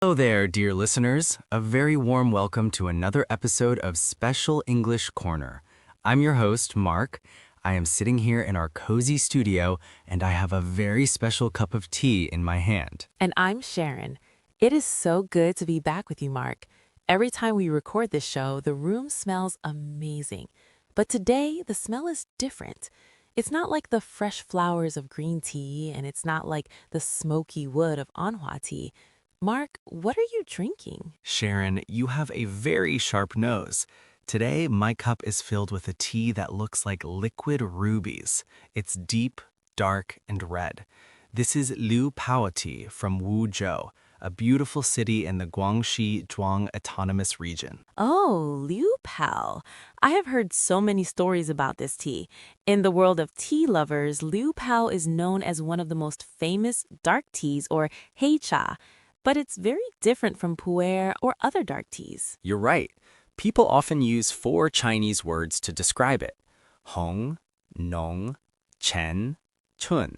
Hello there, dear listeners. A very warm welcome to another episode of Special English Corner. I'm your host, Mark. I am sitting here in our cozy studio, and I have a very special cup of tea in my hand. And I'm Sharon. It is so good to be back with you, Mark. Every time we record this show, the room smells amazing. But today, the smell is different. It's not like the fresh flowers of green tea, and it's not like the smoky wood of Anhua tea. Mark, what are you drinking? Sharon, you have a very sharp nose. Today, my cup is filled with a tea that looks like liquid rubies. It's deep, dark, and red. This is Liupao Tea from Wuzhou, a beautiful city in the Guangxi Zhuang Autonomous Region. Oh, Liupao. I have heard so many stories about this tea. In the world of tea lovers, Liupao is known as one of the most famous dark teas, or heicha. But it's very different from pu'er or other dark teas. You're right. People often use four Chinese words to describe it: hong, nong, chen, chun.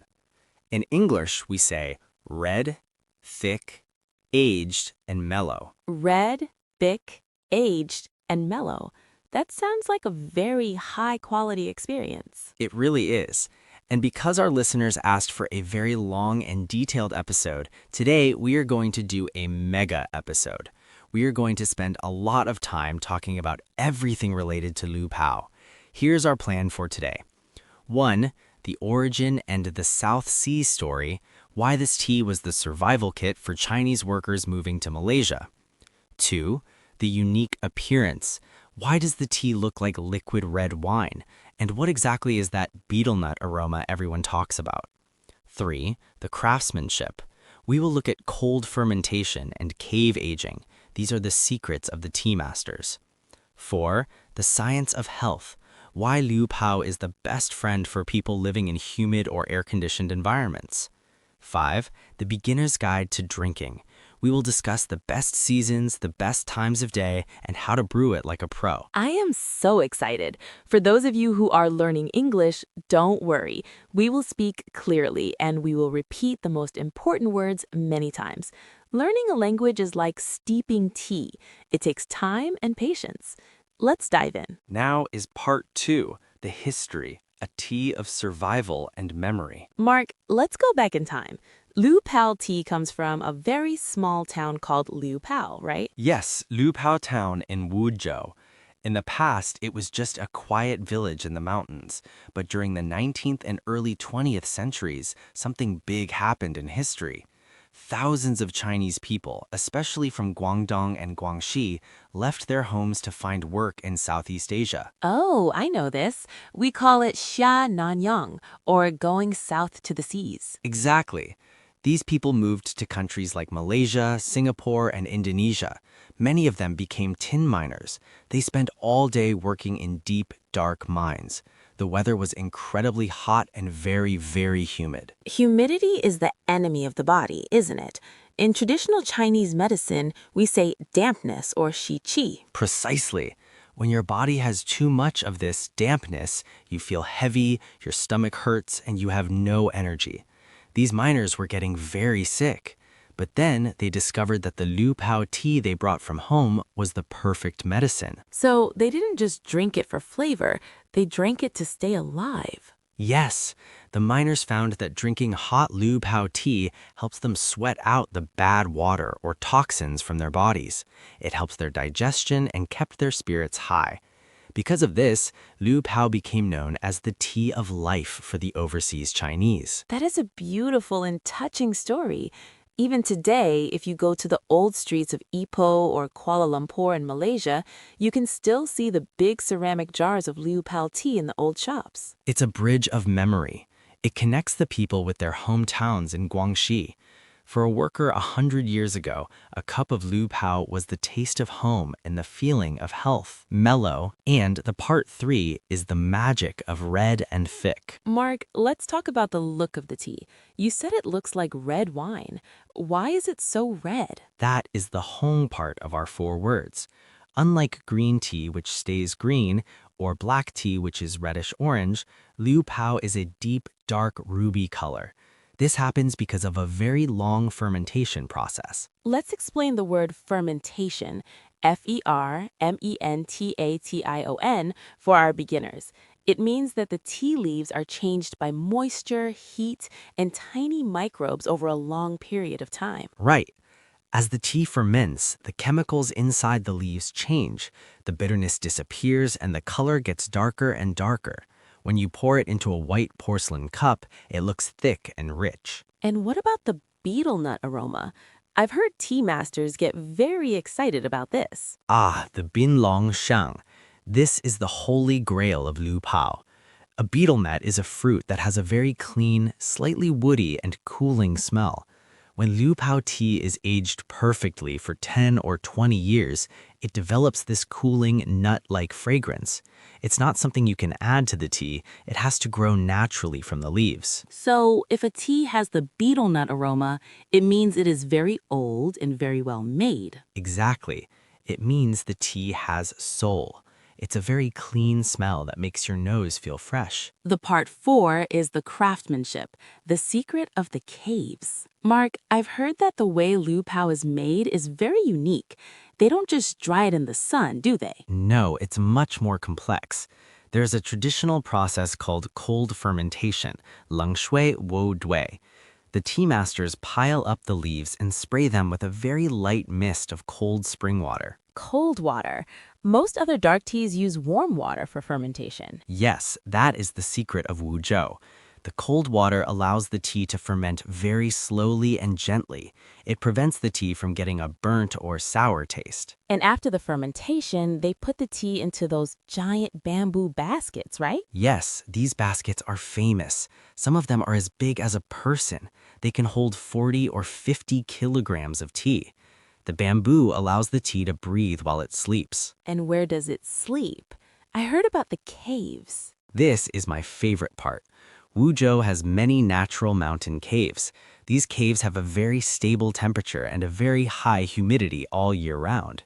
In English, we say red, thick, aged, and mellow. Red, thick, aged, and mellow. That sounds like a very high-quality experience. It really is. And because our listeners asked for a very long and detailed episode, today we are going to do a mega episode. We are going to spend a lot of time talking about everything related to Liupao. Here's our plan for today. 1. The origin and the South Sea story, why this tea was the survival kit for Chinese workers moving to Malaysia. 2. The unique appearance. Why does the tea look like liquid red wine? And what exactly is that betel nut aroma everyone talks about? 3. The craftsmanship. We will look at cold fermentation and cave aging. These are the secrets of the tea masters. 4. The science of health. Why Liupao is the best friend for people living in humid or air-conditioned environments. 5. The beginner's guide to drinking. We will discuss the best seasons, the best times of day, and how to brew it like a pro. I am so excited. For those of you who are learning English, don't worry. We will speak clearly, and we will repeat the most important words many times. Learning a language is like steeping tea. It takes time and patience. Let's dive in. Now is part 2, the history, a tea of survival and memory. Mark, let's go back in time. Liupao tea comes from a very small town called Liupao, right? Yes, Liupao town in Wuzhou. In the past, it was just a quiet village in the mountains. But during the 19th and early 20th centuries, something big happened in history. Thousands of Chinese people, especially from Guangdong and Guangxi, left their homes to find work in Southeast Asia. Oh, I know this. We call it xia nanyang, or going south to the seas. Exactly. These people moved to countries like Malaysia, Singapore, and Indonesia. Many of them became tin miners. They spent all day working in deep, dark mines. The weather was incredibly hot and very, very humid. Humidity is the enemy of the body, isn't it? In traditional Chinese medicine, we say dampness or qi. Precisely. When your body has too much of this dampness, you feel heavy, your stomach hurts, and you have no energy. These miners were getting very sick. But then they discovered that the Liupao tea they brought from home was the perfect medicine. So they didn't just drink it for flavor, they drank it to stay alive. Yes, the miners found that drinking hot Liupao tea helps them sweat out the bad water or toxins from their bodies. It helps their digestion and kept their spirits high. Because of this, Liupao became known as the tea of life for the overseas Chinese. That is a beautiful and touching story. Even today, if you go to the old streets of Ipoh or Kuala Lumpur in Malaysia, you can still see the big ceramic jars of Liupao tea in the old shops. It's a bridge of memory. It connects the people with their hometowns in Guangxi. For a worker 100 years ago, a cup of Liupao was the taste of home and the feeling of health, mellow, and the part 3 is the magic of red and thick. Mark, let's talk about the look of the tea. You said it looks like red wine. Why is it so red? That is the hong part of our 4 words. Unlike green tea, which stays green, or black tea, which is reddish-orange, Liupao is a deep, dark ruby color. This happens because of a very long fermentation process. Let's explain the word fermentation, Fermentation, for our beginners. It means that the tea leaves are changed by moisture, heat, and tiny microbes over a long period of time. Right. As the tea ferments, the chemicals inside the leaves change. The bitterness disappears and the color gets darker and darker. When you pour it into a white porcelain cup, it looks thick and rich. And what about the betel nut aroma? I've heard tea masters get very excited about this. Ah, the bin long shang. This is the holy grail of Liupao. A betel nut is a fruit that has a very clean, slightly woody and cooling smell. When Liupao tea is aged perfectly for 10 or 20 years, it develops this cooling, nut-like fragrance. It's not something you can add to the tea, it has to grow naturally from the leaves. So, if a tea has the betel nut aroma, it means it is very old and very well made. Exactly. It means the tea has soul. It's a very clean smell that makes your nose feel fresh. The part 4 is the craftsmanship, the secret of the caves. Mark, I've heard that the way Liupao is made is very unique. They don't just dry it in the sun, do they? No, it's much more complex. There's a traditional process called cold fermentation, 冷水wo dui. The tea masters pile up the leaves and spray them with a very light mist of cold spring water. Cold water. Most other dark teas use warm water for fermentation. Yes, that is the secret of Wuzhou. The cold water allows the tea to ferment very slowly and gently. It prevents the tea from getting a burnt or sour taste. And after the fermentation, they put the tea into those giant bamboo baskets, right? Yes, these baskets are famous. Some of them are as big as a person. They can hold 40 or 50 kilograms of tea. The bamboo allows the tea to breathe while it sleeps. And where does it sleep? I heard about the caves. This is my favorite part. Wuzhou has many natural mountain caves. These caves have a very stable temperature and a very high humidity all year round.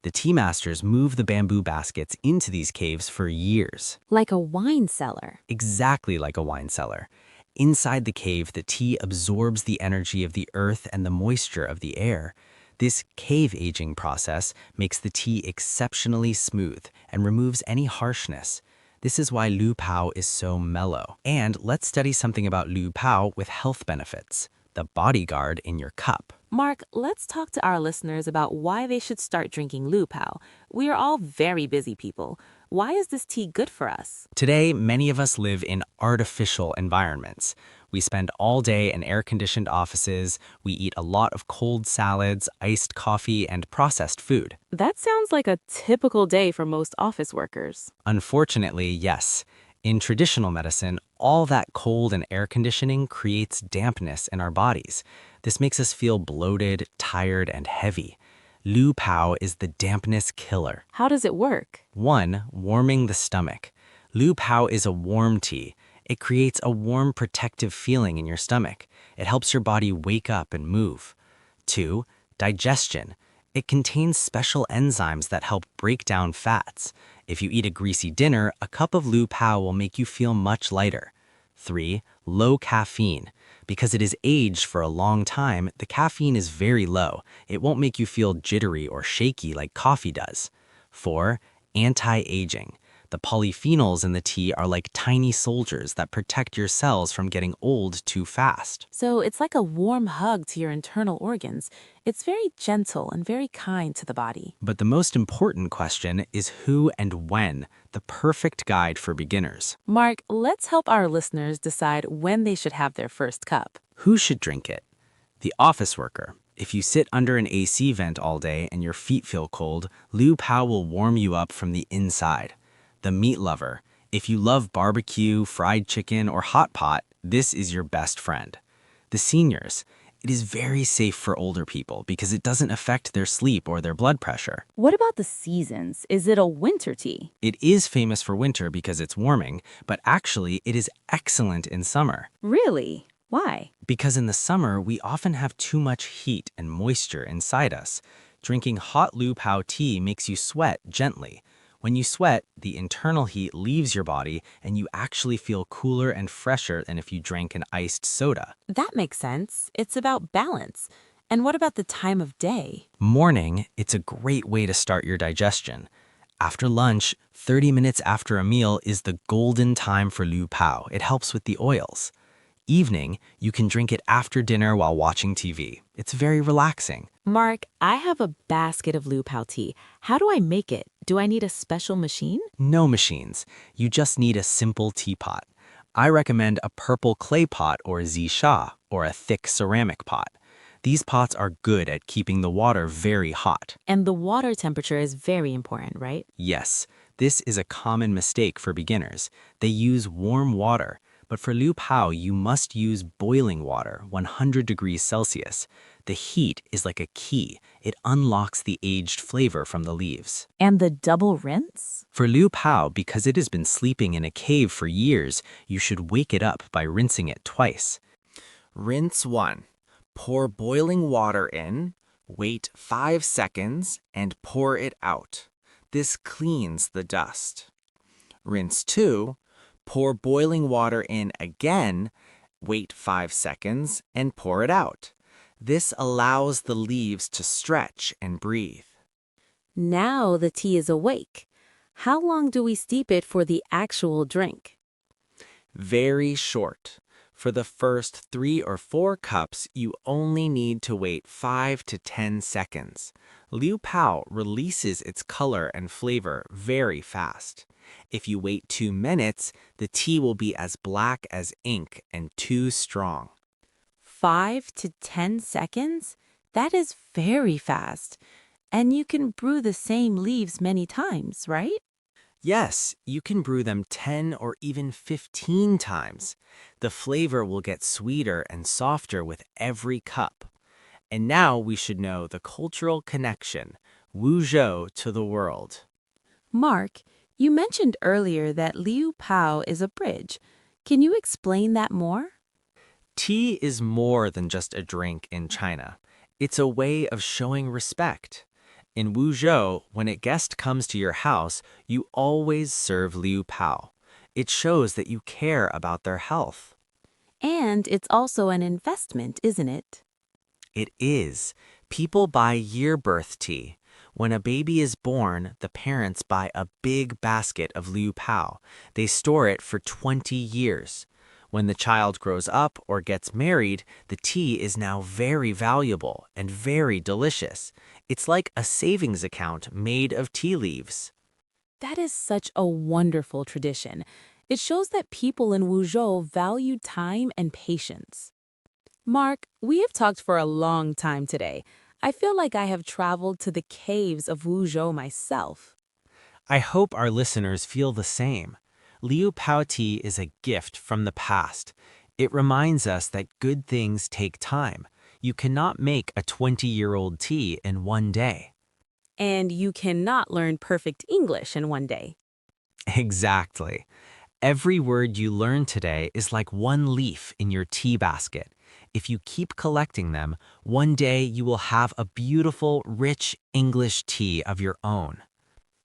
The tea masters move the bamboo baskets into these caves for years. Like a wine cellar. Exactly like a wine cellar. Inside the cave, the tea absorbs the energy of the earth and the moisture of the air. This cave aging process makes the tea exceptionally smooth and removes any harshness. This is why Liupao is so mellow. And let's study something about Liupao with health benefits, the bodyguard in your cup. Mark, let's talk to our listeners about why they should start drinking Liupao. We are all very busy people. Why is this tea good for us? Today, many of us live in artificial environments. We spend all day in air-conditioned offices, we eat a lot of cold salads, iced coffee, and processed food. That sounds like a typical day for most office workers. Unfortunately, yes. In traditional medicine, all that cold and air conditioning creates dampness in our bodies. This makes us feel bloated, tired, and heavy. Liupao is the dampness killer. How does it work? 1. Warming the stomach. Liupao is a warm tea. It creates a warm, protective feeling in your stomach. It helps your body wake up and move. 2. Digestion. It contains special enzymes that help break down fats. If you eat a greasy dinner, a cup of Liupao will make you feel much lighter. 3. Low caffeine. Because it is aged for a long time, the caffeine is very low. It won't make you feel jittery or shaky like coffee does. 4. Anti-aging. The polyphenols in the tea are like tiny soldiers that protect your cells from getting old too fast. So it's like a warm hug to your internal organs. It's very gentle and very kind to the body. But the most important question is who and when, the perfect guide for beginners. Mark, let's help our listeners decide when they should have their first cup. Who should drink it? The office worker. If you sit under an AC vent all day and your feet feel cold, Liupao will warm you up from the inside. The meat lover. If you love barbecue, fried chicken, or hot pot, this is your best friend. The seniors. It is very safe for older people because it doesn't affect their sleep or their blood pressure. What about the seasons? Is it a winter tea? It is famous for winter because it's warming, but actually it is excellent in summer. Really? Why? Because in the summer, we often have too much heat and moisture inside us. Drinking hot Liupao tea makes you sweat gently. When you sweat, the internal heat leaves your body and you actually feel cooler and fresher than if you drank an iced soda. That makes sense. It's about balance. And what about the time of day? Morning, it's a great way to start your digestion. After lunch, 30 minutes after a meal is the golden time for Liupao. It helps with the oils. Evening, you can drink it after dinner while watching TV. It's very relaxing. Mark, I have a basket of Liupao tea. How do I make it? Do I need a special machine? No machines. You just need a simple teapot. I recommend a purple clay pot or zisha, or a thick ceramic pot. These pots are good at keeping the water very hot. And the water temperature is very important, right? Yes, this is a common mistake for beginners. They use warm water, but for Liupao, you must use boiling water, 100 degrees Celsius. The heat is like a key. It unlocks the aged flavor from the leaves. And the double rinse? For Liupao, because it has been sleeping in a cave for years, you should wake it up by rinsing it twice. Rinse 1. Pour boiling water in, wait 5 seconds, and pour it out. This cleans the dust. Rinse 2. Pour boiling water in again, wait 5 seconds, and pour it out. This allows the leaves to stretch and breathe. Now the tea is awake. How long do we steep it for the actual drink? Very short. For the first 3 or 4 cups, you only need to wait 5 to 10 seconds. Liupao releases its color and flavor very fast. If you wait 2 minutes, the tea will be as black as ink and too strong. 5 to 10 seconds? That is very fast. And you can brew the same leaves many times, right? Yes, you can brew them 10 or even 15 times. The flavor will get sweeter and softer with every cup. And now we should know the cultural connection, Wuzhou to the world. Mark, you mentioned earlier that Liupao is a bridge. Can you explain that more? Tea is more than just a drink in China. It's a way of showing respect. In Wuzhou, when a guest comes to your house, you always serve Liupao. It shows that you care about their health. And it's also an investment, isn't it? It is. People buy year-birth tea. When a baby is born, the parents buy a big basket of Liupao. They store it for 20 years. When the child grows up or gets married, the tea is now very valuable and very delicious. It's like a savings account made of tea leaves. That is such a wonderful tradition. It shows that people in Wuzhou value time and patience. Mark, we have talked for a long time today. I feel like I have traveled to the caves of Wuzhou myself. I hope our listeners feel the same. Liupao tea is a gift from the past. It reminds us that good things take time. You cannot make a 20-year-old tea in one day. And you cannot learn perfect English in one day. Exactly. Every word you learn today is like one leaf in your tea basket. If you keep collecting them, one day you will have a beautiful, rich English tea of your own.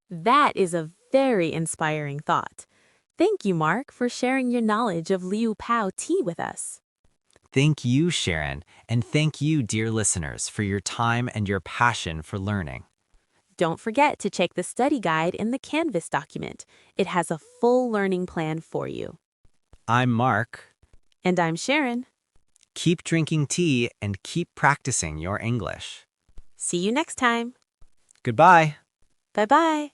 That is a very inspiring thought. Thank you, Mark, for sharing your knowledge of Liupao tea with us. Thank you, Sharon, and thank you, dear listeners, for your time and your passion for learning. Don't forget to check the study guide in the Canvas document. It has a full learning plan for you. I'm Mark. And I'm Sharon. Keep drinking tea and keep practicing your English. See you next time. Goodbye. Bye-bye.